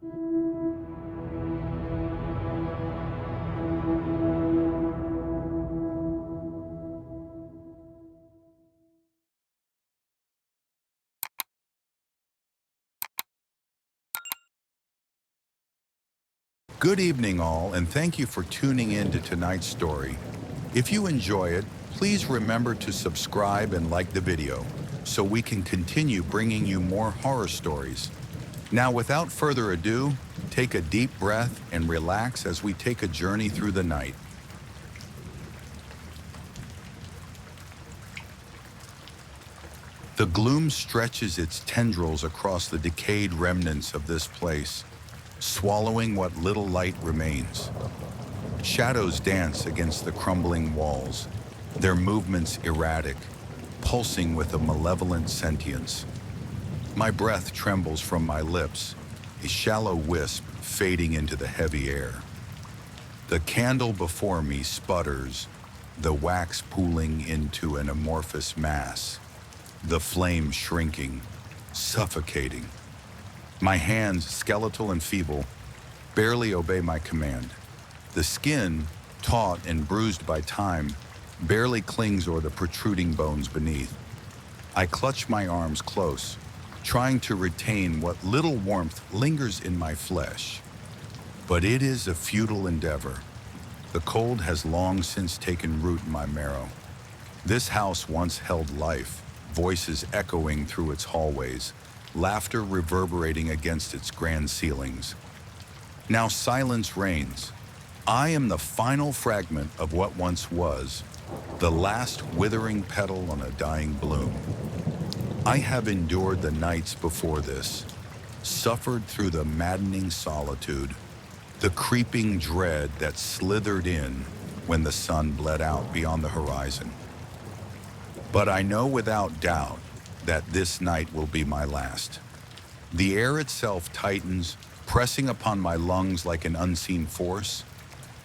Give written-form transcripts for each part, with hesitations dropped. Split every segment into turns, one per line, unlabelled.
Good evening, all, and thank you for tuning in to tonight's story. If you enjoy it, please remember to subscribe and like the video so we can continue bringing you more horror stories. Now, without further ado, take a deep breath and relax as we take a journey through the night. The gloom stretches its tendrils across the decayed remnants of this place, swallowing what little light remains. Shadows dance against the crumbling walls, their movements erratic, pulsing with a malevolent sentience. My breath trembles from my lips, a shallow wisp fading into the heavy air. The candle before me sputters, the wax pooling into an amorphous mass, the flame shrinking, suffocating. My hands, skeletal and feeble, barely obey my command. The skin, taut and bruised by time, barely clings o'er the protruding bones beneath. I clutch my arms close, trying to retain what little warmth lingers in my flesh. But it is a futile endeavor. The cold has long since taken root in my marrow. This house once held life, voices echoing through its hallways, laughter reverberating against its grand ceilings. Now silence reigns. I am the final fragment of what once was, the last withering petal on a dying bloom. I have endured the nights before this, suffered through the maddening solitude, the creeping dread that slithered in when the sun bled out beyond the horizon. But I know without doubt that this night will be my last. The air itself tightens, pressing upon my lungs like an unseen force,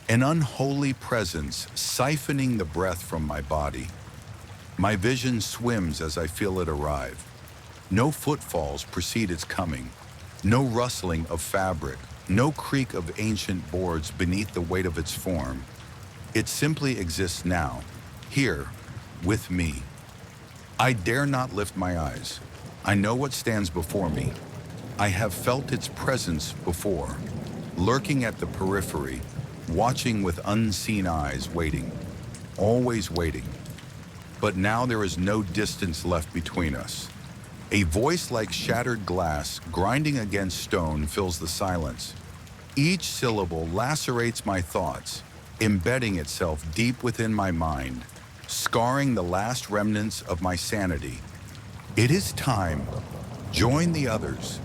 an unholy presence siphoning the breath from my body. My vision swims as I feel it arrive. No footfalls precede its coming, no rustling of fabric, no creak of ancient boards beneath the weight of its form. It simply exists now, here, with me. I dare not lift my eyes. I know what stands before me. I have felt its presence before, lurking at the periphery, watching with unseen eyes, waiting, always waiting. But now there is no distance left between us. A voice like shattered glass grinding against stone fills the silence. Each syllable lacerates my thoughts, embedding itself deep within my mind, scarring the last remnants of my sanity. It is time. Join the others.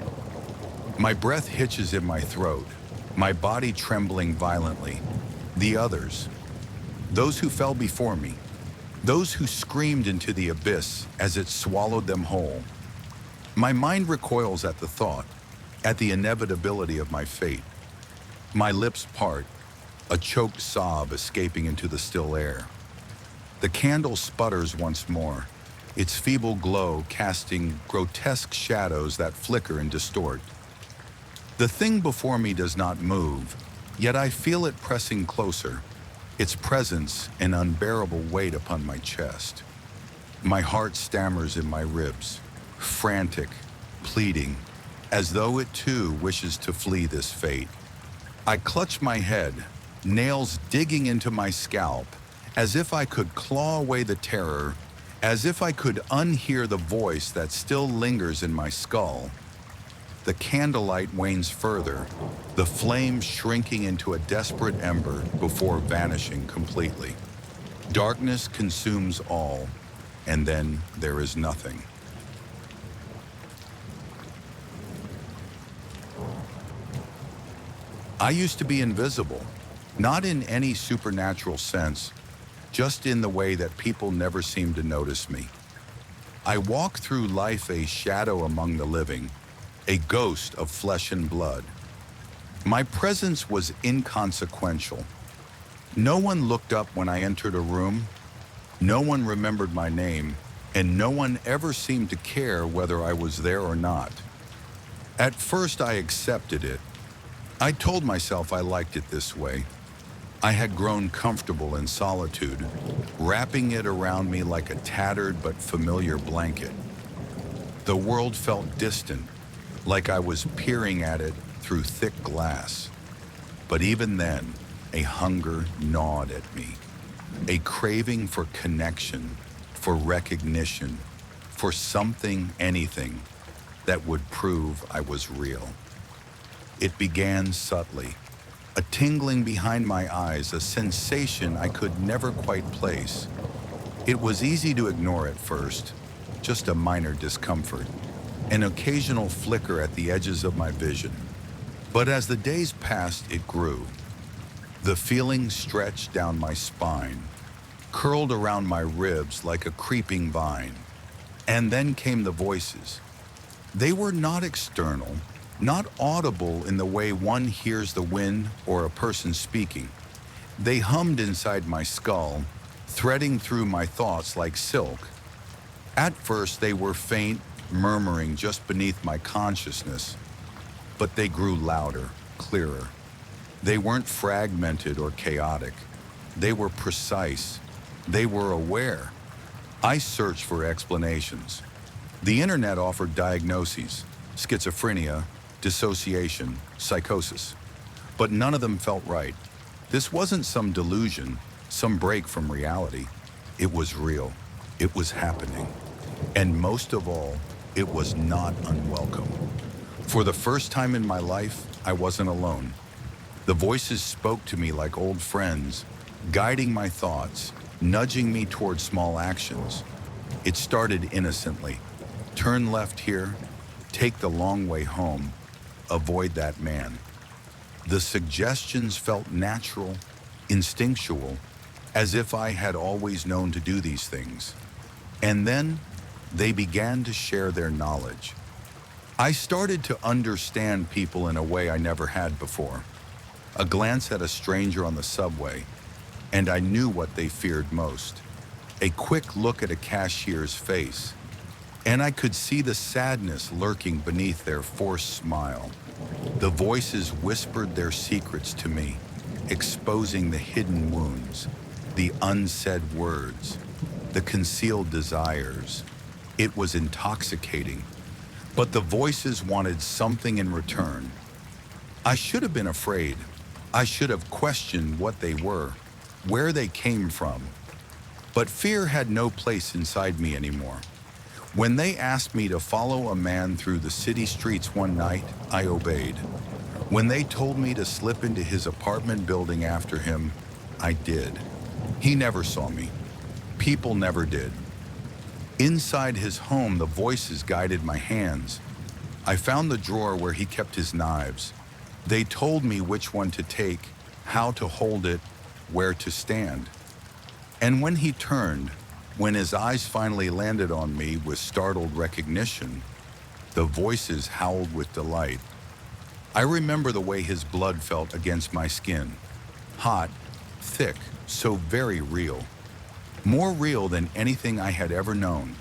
My breath hitches in my throat, my body trembling violently. The others. Those who fell before me. Those who screamed into the abyss as it swallowed them whole. My mind recoils at the thought, at the inevitability of my fate. My lips part, a choked sob escaping into the still air. The candle sputters once more, its feeble glow casting grotesque shadows that flicker and distort. The thing before me does not move, yet I feel it pressing closer, its presence an unbearable weight upon my chest. My heart stammers in my ribs, frantic, pleading, as though it too wishes to flee this fate. I clutch my head, nails digging into my scalp, as if I could claw away the terror, as if I could unhear the voice that still lingers in my skull. The candlelight wanes further, the flame shrinking into a desperate ember before vanishing completely. Darkness consumes all, and then there is nothing. I used to be invisible, not in any supernatural sense, just in the way that people never seemed to notice me. I walked through life a shadow among the living, a ghost of flesh and blood. My presence was inconsequential. No one looked up when I entered a room, no one remembered my name, and no one ever seemed to care whether I was there or not. At first I accepted it, I told myself I liked it this way. I had grown comfortable in solitude, wrapping it around me like a tattered but familiar blanket. The world felt distant, like I was peering at it through thick glass. But even then, a hunger gnawed at me, a craving for connection, for recognition, for something, anything, that would prove I was real. It began subtly, a tingling behind my eyes, a sensation I could never quite place. It was easy to ignore at first, just a minor discomfort, an occasional flicker at the edges of my vision. But as the days passed, it grew. The feeling stretched down my spine, curled around my ribs like a creeping vine. And then came the voices. They were not external, not audible in the way one hears the wind or a person speaking. They hummed inside my skull, threading through my thoughts like silk. At first, they were faint, murmuring just beneath my consciousness, but they grew louder, clearer. They weren't fragmented or chaotic. They were precise. They were aware. I searched for explanations. The internet offered diagnoses: schizophrenia, dissociation, psychosis. But none of them felt right. This wasn't some delusion, some break from reality. It was real. It was happening. And most of all, it was not unwelcome. For the first time in my life, I wasn't alone. The voices spoke to me like old friends, guiding my thoughts, nudging me toward small actions. It started innocently. Turn left here, take the long way home, avoid that man. The suggestions felt natural, instinctual, as if I had always known to do these things. And then they began to share their knowledge. I started to understand people in a way I never had before. A glance at a stranger on the subway, and I knew what they feared most. A quick look at a cashier's face, and I could see the sadness lurking beneath their forced smile. The voices whispered their secrets to me, exposing the hidden wounds, the unsaid words, the concealed desires. It was intoxicating, but the voices wanted something in return. I should have been afraid. I should have questioned what they were, where they came from. But fear had no place inside me anymore. When they asked me to follow a man through the city streets one night, I obeyed. When they told me to slip into his apartment building after him, I did. He never saw me. People never did. Inside his home, the voices guided my hands. I found the drawer where he kept his knives. They told me which one to take, how to hold it, where to stand. And when he turned, when his eyes finally landed on me with startled recognition, the voices howled with delight. I remember the way his blood felt against my skin. Hot, thick, so very real. More real than anything I had ever known.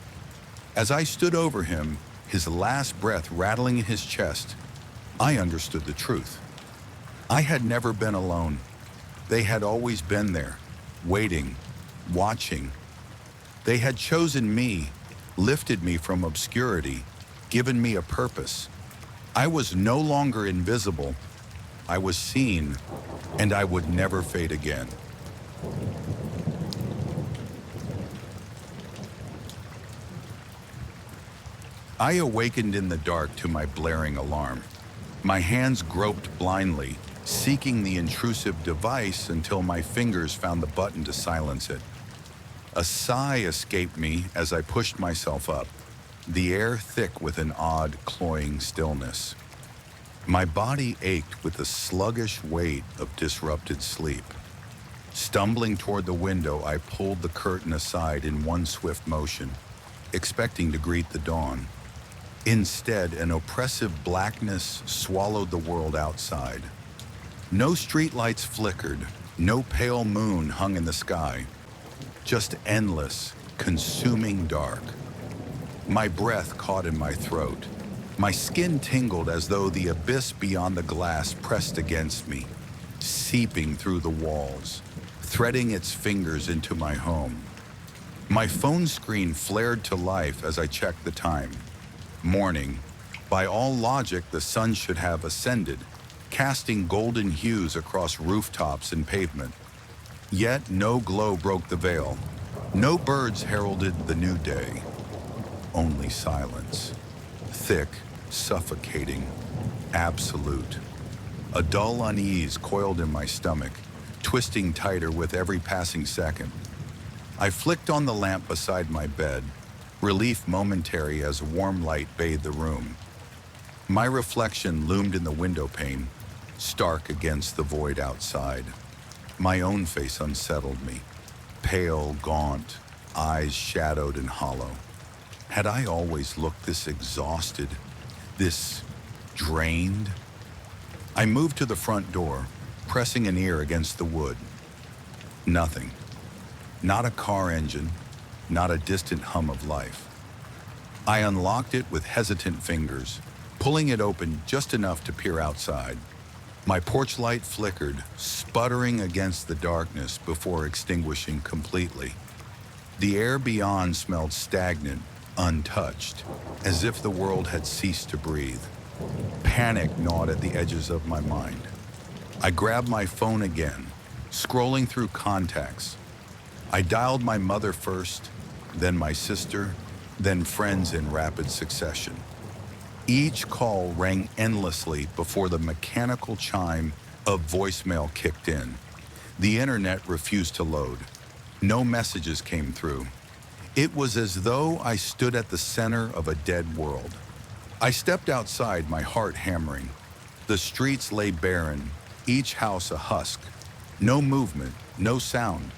As I stood over him, his last breath rattling in his chest, I understood the truth. I had never been alone. They had always been there, waiting, watching. They had chosen me, lifted me from obscurity, given me a purpose. I was no longer invisible. I was seen, and I would never fade again. I awakened in the dark to my blaring alarm. My hands groped blindly, seeking the intrusive device until my fingers found the button to silence it. A sigh escaped me as I pushed myself up, the air thick with an odd, cloying stillness. My body ached with the sluggish weight of disrupted sleep. Stumbling toward the window, I pulled the curtain aside in one swift motion, expecting to greet the dawn. Instead, an oppressive blackness swallowed the world outside. No streetlights flickered, no pale moon hung in the sky. Just endless, consuming dark. My breath caught in my throat, My skin tingled as though the abyss beyond the glass pressed against me, seeping through the walls, threading its fingers into my home. My phone screen flared to life as I checked the time. Morning. By all logic, the sun should have ascended, casting golden hues across rooftops and pavement. Yet no glow broke the veil. No birds heralded the new day. Only silence. Thick, suffocating, absolute. A dull unease coiled in my stomach, twisting tighter with every passing second. I flicked on the lamp beside my bed, relief momentary as a warm light bathed the room. My reflection loomed in the window pane, stark against the void outside. My own face unsettled me, pale, gaunt, eyes shadowed and hollow. Had I always looked this exhausted, this drained? I moved to the front door, pressing an ear against the wood. Nothing. Not a car engine, not a distant hum of life. I unlocked it with hesitant fingers, pulling it open just enough to peer outside. My porch light flickered, sputtering against the darkness before extinguishing completely. The air beyond smelled stagnant, untouched, as if the world had ceased to breathe. Panic gnawed at the edges of my mind. I grabbed my phone again, scrolling through contacts. I dialed my mother first, then my sister, then friends in rapid succession. Each call rang endlessly before the mechanical chime of voicemail kicked in. The internet refused to load. No messages came through. It was as though I stood at the center of a dead world. I stepped outside, my heart hammering. The streets lay barren, each house a husk. No movement, no sound.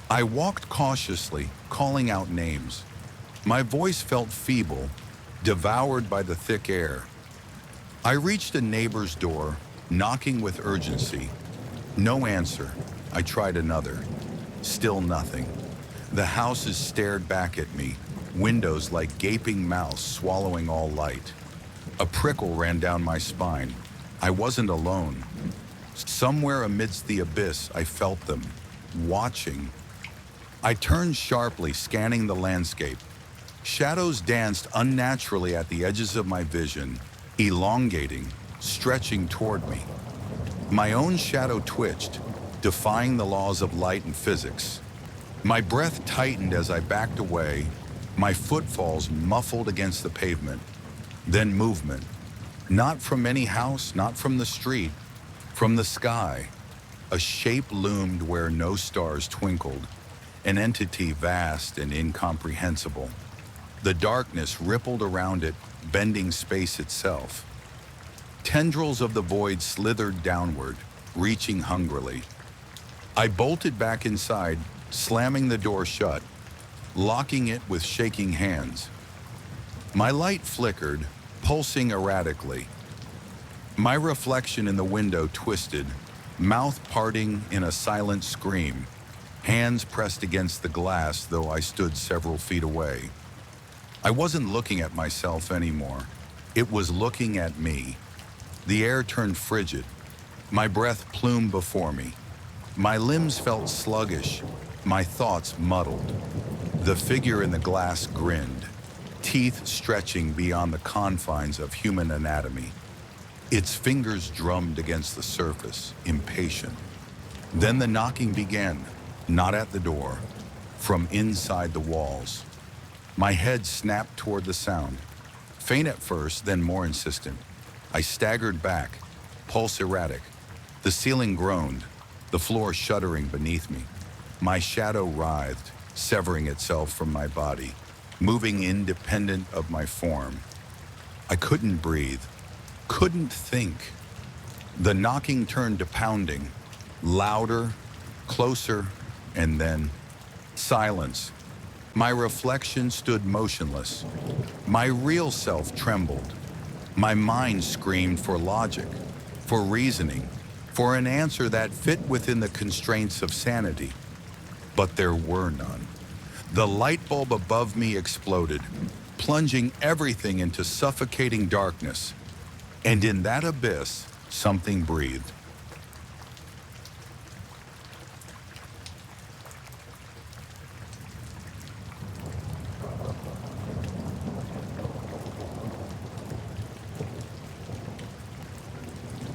I walked cautiously, calling out names. My voice felt feeble, devoured by the thick air. I reached a neighbor's door, knocking with urgency. No answer. I tried another. Still nothing. The houses stared back at me, windows like gaping mouths swallowing all light. A prickle ran down my spine. I wasn't alone. Somewhere amidst the abyss, I felt them, watching. I turned sharply, scanning the landscape. Shadows danced unnaturally at the edges of my vision, elongating, stretching toward me. My own shadow twitched, defying the laws of light and physics. My breath tightened as I backed away, my footfalls muffled against the pavement. Then movement. Not from any house, not from the street, from the sky. A shape loomed where no stars twinkled, an entity vast and incomprehensible. The darkness rippled around it, bending space itself. Tendrils of the void slithered downward, reaching hungrily. I bolted back inside, slamming the door shut, locking it with shaking hands. My light flickered, pulsing erratically. My reflection in the window twisted, mouth parting in a silent scream, hands pressed against the glass though I stood several feet away. I wasn't looking at myself anymore. It was looking at me. The air turned frigid. My breath plumed before me. My limbs felt sluggish, my thoughts muddled. The figure in the glass grinned, teeth stretching beyond the confines of human anatomy. Its fingers drummed against the surface, impatient. Then the knocking began, not at the door, from inside the walls. My head snapped toward the sound, faint at first, then more insistent. I staggered back, pulse erratic. The ceiling groaned, the floor shuddering beneath me. My shadow writhed, severing itself from my body, moving independent of my form. I couldn't breathe, couldn't think. The knocking turned to pounding, louder, closer, and then silence. My reflection stood motionless. My real self trembled. My mind screamed for logic, for reasoning, for an answer that fit within the constraints of sanity. But there were none. The light bulb above me exploded, plunging everything into suffocating darkness. And in that abyss, something breathed.